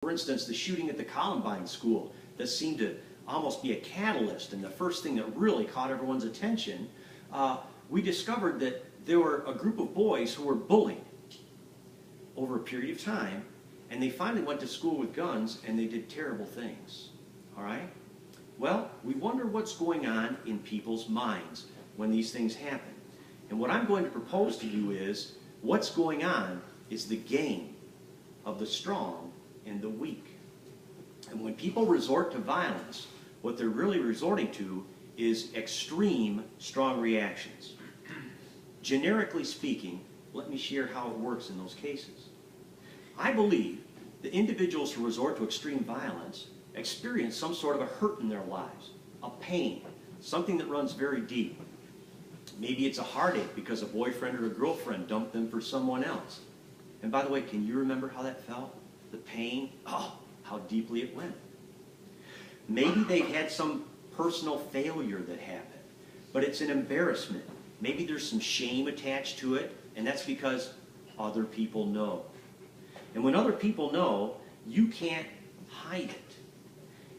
For instance, the shooting at the Columbine school that seemed to almost be a catalyst, and the first thing that really caught everyone's attention, we discovered that there were a group of boys who were bullied over a period of time, and they finally went to school with guns, and they did terrible things. All right? Well, we wonder what's going on in people's minds when these things happen. And what I'm going to propose to you is, what's going on is the game of the strong and the weak. And when people resort to violence, what they're really resorting to is extreme strong reactions. Generically speaking, let me share how it works in those cases. I believe the individuals who resort to extreme violence experience some sort of a hurt in their lives, a pain, something that runs very deep. Maybe it's a heartache because a boyfriend or a girlfriend dumped them for someone else. And by the way, can you remember how that felt? The pain, oh, how deeply it went. Maybe they've had some personal failure that happened, but it's an embarrassment. Maybe there's some shame attached to it, and that's because other people know. And when other people know, you can't hide it.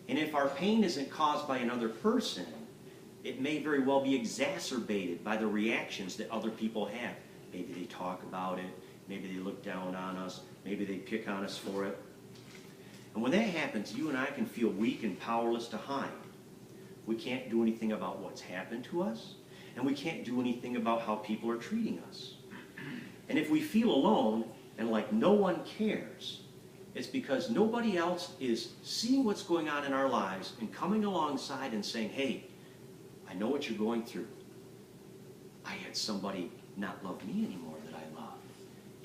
And if our pain isn't caused by another person, it may very well be exacerbated by the reactions that other people have. Maybe they talk about it, maybe they look down on us, maybe they pick on us for it. And when that happens, you and I can feel weak and powerless to hide. We can't do anything about what's happened to us, and we can't do anything about how people are treating us. And if we feel alone and like no one cares, it's because nobody else is seeing what's going on in our lives and coming alongside and saying, hey, I know what you're going through. I had somebody not love me anymore that I love.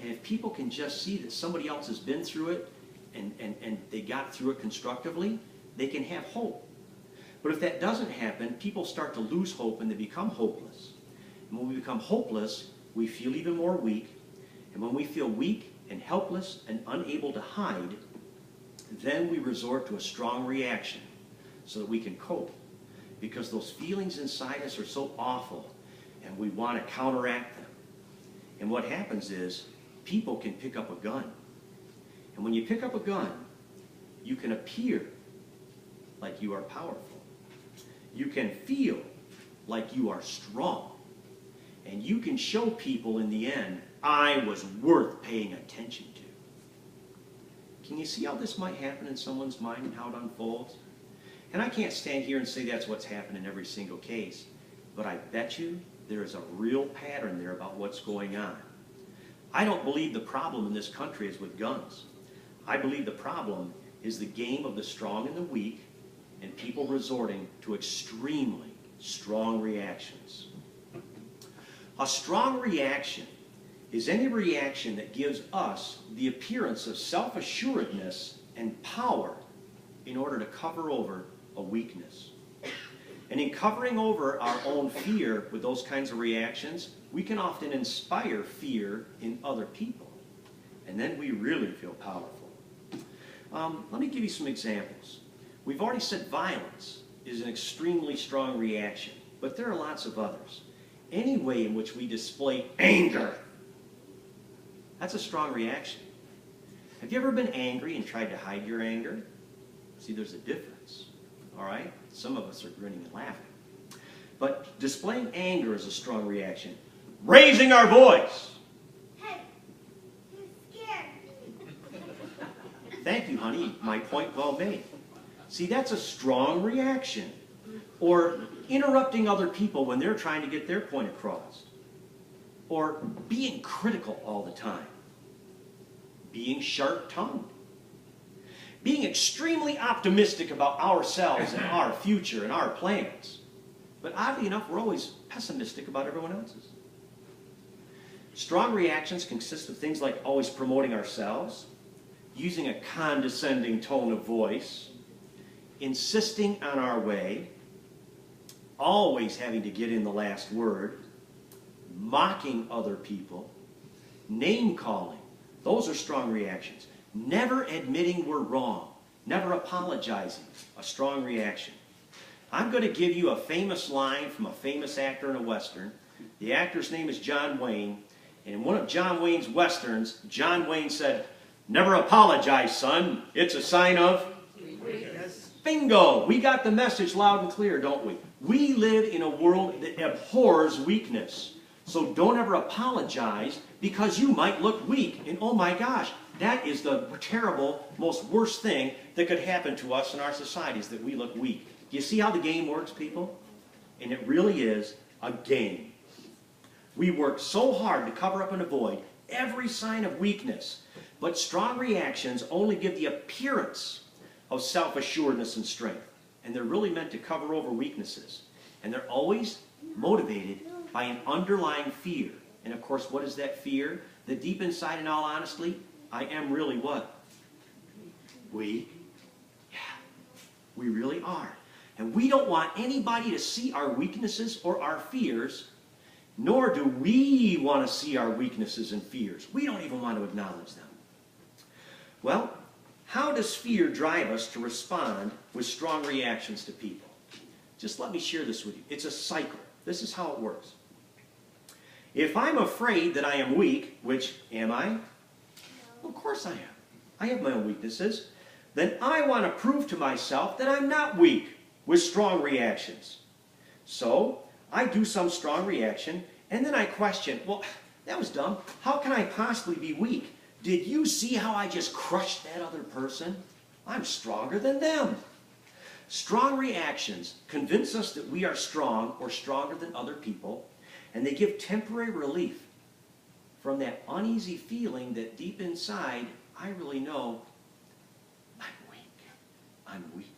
And if people can just see that somebody else has been through it and they got through it constructively, they can have hope. But if that doesn't happen, people start to lose hope and they become hopeless. And when we become hopeless, we feel even more weak. And when we feel weak and helpless and unable to hide, then we resort to a strong reaction so that we can cope. Because those feelings inside us are so awful and we want to counteract them. And what happens is, people can pick up a gun. And when you pick up a gun, you can appear like you are powerful. You can feel like you are strong. And you can show people in the end, I was worth paying attention to. Can you see how this might happen in someone's mind and how it unfolds? And I can't stand here and say that's what's happened in every single case, but I bet you there is a real pattern there about what's going on. I don't believe the problem in this country is with guns. I believe the problem is the game of the strong and the weak and people resorting to extremely strong reactions. A strong reaction is any reaction that gives us the appearance of self-assuredness and power in order to cover over a weakness. And in covering over our own fear with those kinds of reactions, we can often inspire fear in other people. And then we really feel powerful. Let me give you some examples. We've already said violence is an extremely strong reaction, but there are lots of others. Any way in which we display anger, that's a strong reaction. Have you ever been angry and tried to hide your anger? See, there's a difference. All right? Some of us are grinning and laughing. But displaying anger is a strong reaction. Raising our voice. Hey, you scared me. Thank you, honey. My point well made. See, that's a strong reaction. Or interrupting other people when they're trying to get their point across. Or being critical all the time. Being sharp-tongued. Being extremely optimistic about ourselves and our future and our plans. But oddly enough, we're always pessimistic about everyone else's. Strong reactions consist of things like always promoting ourselves, using a condescending tone of voice, insisting on our way, always having to get in the last word, mocking other people, name-calling. Those are strong reactions. Never admitting we're wrong. Never apologizing. A strong reaction. I'm going to give you a famous line from a famous actor in a Western. The actor's name is John Wayne. And in one of John Wayne's Westerns, John Wayne said, Never apologize, son. It's a sign of Weakness. bingo. We got the message loud and clear, don't we? We live in a world that abhors weakness. So don't ever apologize because you might look weak. And oh my gosh, that is the terrible, most worst thing that could happen to us in our societies, that we look weak. Do you see how the game works, people? And it really is a game. We work so hard to cover up and avoid every sign of weakness, but strong reactions only give the appearance of self-assuredness and strength. And they're really meant to cover over weaknesses. And they're always motivated by an underlying fear. And of course, what is that fear? That deep inside, in all honesty, I am really what? Weak. Yeah, we really are. And we don't want anybody to see our weaknesses or our fears, nor do we want to see our weaknesses and fears. We don't even want to acknowledge them. Well, how does fear drive us to respond with strong reactions to people? Just let me share this with you. It's a cycle. This is how it works. If I'm afraid that I am weak, which am I? Well, of course I am. I have my own weaknesses. Then I want to prove to myself that I'm not weak with strong reactions. So I do some strong reaction, and then I question, well, that was dumb. How can I possibly be weak? Did you see how I just crushed that other person? I'm stronger than them. Strong reactions convince us that we are strong or stronger than other people, and they give temporary relief from that uneasy feeling that deep inside, I really know I'm weak. I'm weak.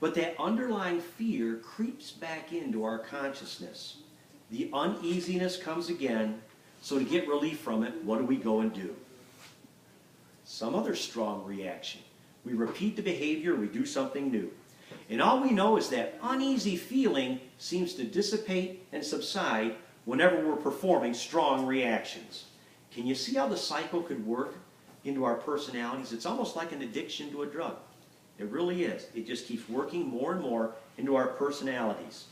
But that underlying fear creeps back into our consciousness. The uneasiness comes again, so to get relief from it, what do we go and do? Some other strong reaction. We repeat the behavior, we do something new. And all we know is that uneasy feeling seems to dissipate and subside whenever we're performing strong reactions. Can you see how the cycle could work into our personalities? It's almost like an addiction to a drug. It really is. It just keeps working more and more into our personalities.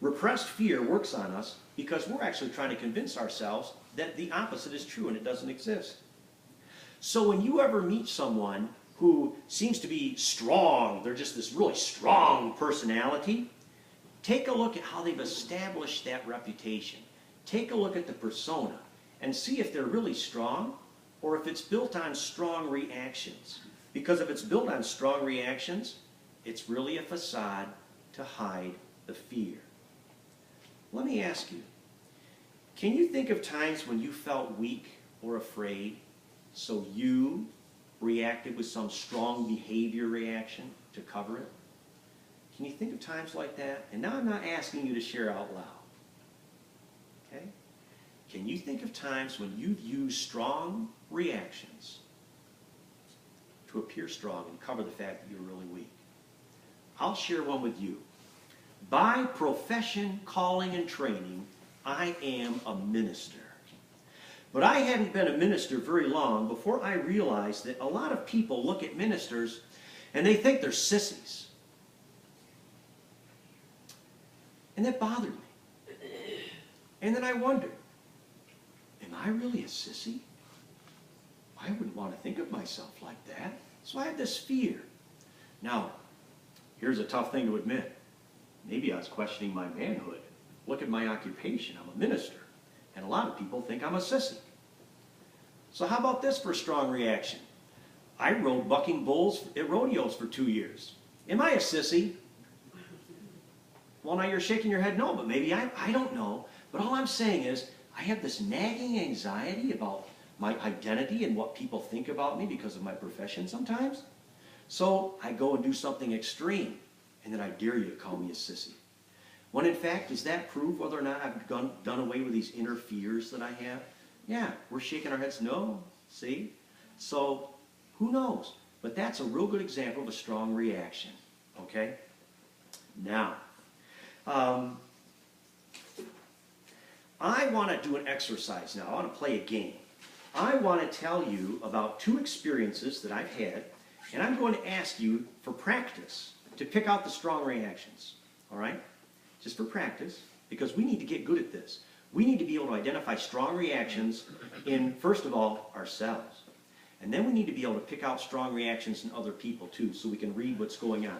Repressed fear works on us because we're actually trying to convince ourselves that the opposite is true and it doesn't exist. So when you ever meet someone who seems to be strong, they're just this really strong personality, take a look at how they've established that reputation. Take a look at the persona and see if they're really strong or if it's built on strong reactions. Because if it's built on strong reactions, it's really a facade to hide the fear. Let me ask you, can you think of times when you felt weak or afraid, so you reacted with some strong behavior reaction to cover it? Can you think of times like that? And now I'm not asking you to share out loud. Okay? Can you think of times when you've used strong reactions to appear strong and cover the fact that you're really weak? I'll share one with you. By profession, calling, and training, I am a minister. But I hadn't been a minister very long before I realized that a lot of people look at ministers and they think they're sissies. And that bothered me. And then I wondered, am I really a sissy? I wouldn't want to think of myself like that. So I had this fear. Now, here's a tough thing to admit. Maybe I was questioning my manhood. Look at my occupation. I'm a minister. And a lot of people think I'm a sissy. So how about this for a strong reaction? I rode bucking bulls at rodeos for 2 years. Am I a sissy? Well, now you're shaking your head no, but maybe I don't know. But all I'm saying is I have this nagging anxiety about my identity and what people think about me because of my profession sometimes. So I go and do something extreme, and then I dare you to call me a sissy. When in fact, does that prove whether or not I've done away with these inner fears that I have? Yeah, we're shaking our heads no, see? So, who knows? But that's a real good example of a strong reaction, okay? Now, I want to do an exercise now. I want to play a game. I want to tell you about 2 experiences that I've had, and I'm going to ask you for practice to pick out the strong reactions, all right? Just for practice, because we need to get good at this. We need to be able to identify strong reactions in, first of all, ourselves. And then we need to be able to pick out strong reactions in other people too, so we can read what's going on.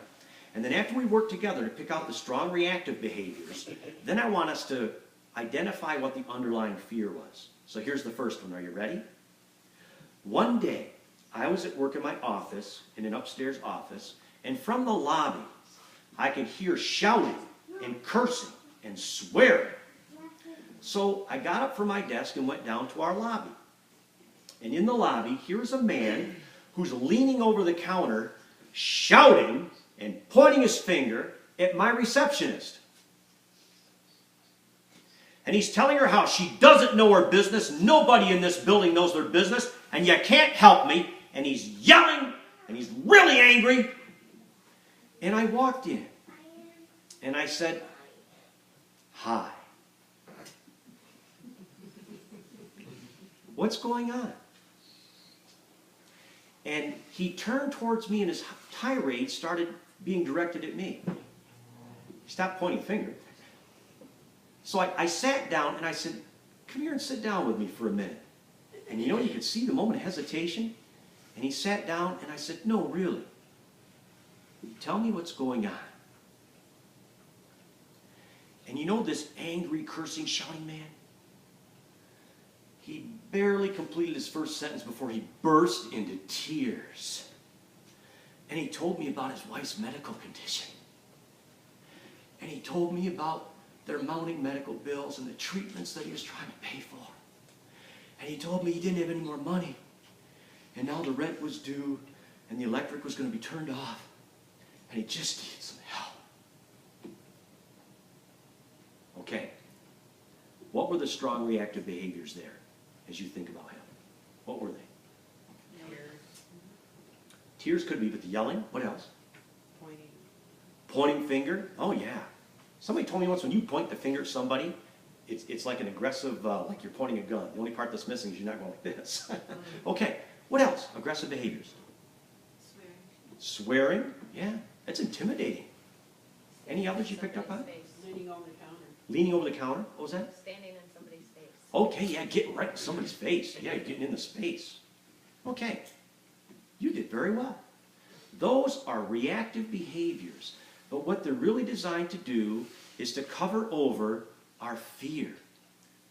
And then after we work together to pick out the strong reactive behaviors, then I want us to identify what the underlying fear was. So here's the first one. Are you ready? One day, I was at work in my office, in an upstairs office, and from the lobby, I could hear shouting and cursing and swearing. So I got up from my desk and went down to our lobby. And in the lobby, here's a man who's leaning over the counter, shouting and pointing his finger at my receptionist. And he's telling her how she doesn't know her business, nobody in this building knows their business, and you can't help me. And he's yelling, and he's really angry. And I walked in, and I said, "Hi. What's going on?" And he turned towards me, and his tirade started being directed at me. He stopped pointing a finger. So I sat down, and I said, "Come here and sit down with me for a minute." And you could see the moment of hesitation. And he sat down, and I said, "No, really. Tell me what's going on." And this angry, cursing, shouting man? He barely completed his first sentence before he burst into tears. And he told me about his wife's medical condition. And he told me about their mounting medical bills and the treatments that he was trying to pay for. And he told me he didn't have any more money. And now the rent was due, and the electric was going to be turned off. And he just needed some help. Okay. What were the strong reactive behaviors there as you think about him? What were they? Tears. Tears could be, but the yelling. What else? Pointing. Pointing finger. Oh, yeah. Somebody told me once when you point the finger at somebody, it's like an aggressive, like you're pointing a gun. The only part that's missing is you're not going like this. Okay. What else? Aggressive behaviors. Swearing. Swearing. Yeah. That's intimidating. Any others you picked up on? Leaning over the counter. Leaning over the counter. What was that? Standing in somebody's face. Okay, yeah, getting right in somebody's face. Yeah, you're getting in the space. Okay. You did very well. Those are reactive behaviors. But what they're really designed to do is to cover over our fear.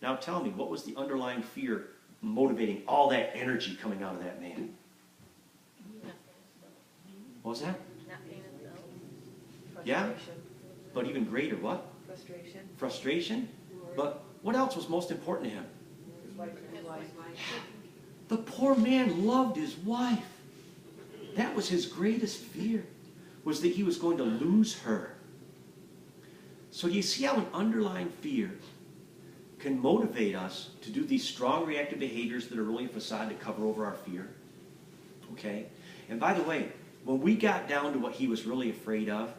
Now tell me, what was the underlying fear motivating all that energy coming out of that man? What was that? Not paying his bills. Yeah? Frustration. But even greater, what? Frustration. Frustration? But what else was most important to him? His wife and his wife. The poor man loved his wife. That was his greatest fear, was that he was going to lose her. So do you see how an underlying fear can motivate us to do these strong reactive behaviors that are really a facade to cover over our fear? Okay? And by the way, when we got down to what he was really afraid of,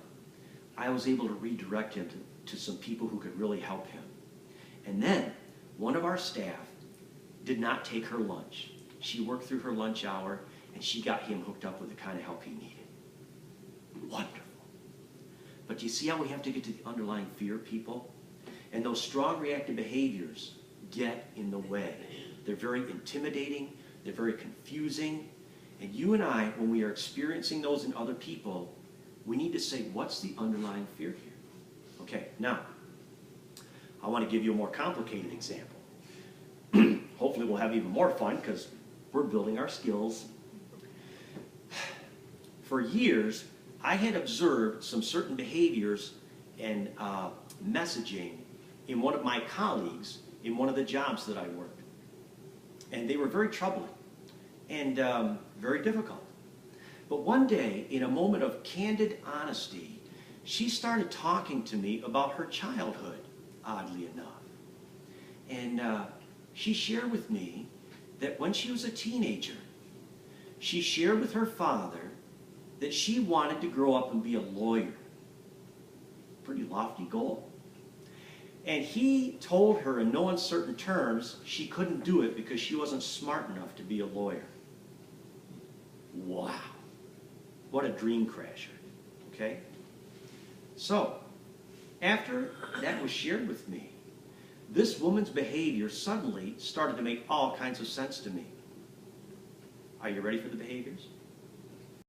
I was able to redirect him to some people who could really help him. And then, one of our staff did not take her lunch. She worked through her lunch hour, and she got him hooked up with the kind of help he needed. Wonderful. But you see how we have to get to the underlying fear, people? And those strong reactive behaviors get in the way. They're very intimidating. They're very confusing. And you and I, when we are experiencing those in other people, we need to say, what's the underlying fear here? Okay, now, I want to give you a more complicated example. Hopefully we'll have even more fun because we're building our skills. For years, I had observed some certain behaviors and messaging in one of my colleagues in one of the jobs that I worked. And they were very troubling and very difficult. But one day, in a moment of candid honesty, she started talking to me about her childhood, oddly enough. And she shared with me that when she was a teenager, she shared with her father that she wanted to grow up and be a lawyer. Pretty lofty goal. And he told her in no uncertain terms she couldn't do it because she wasn't smart enough to be a lawyer. Wow. What a dream crasher. Okay? So, after that was shared with me, this woman's behavior suddenly started to make all kinds of sense to me. Are you ready for the behaviors?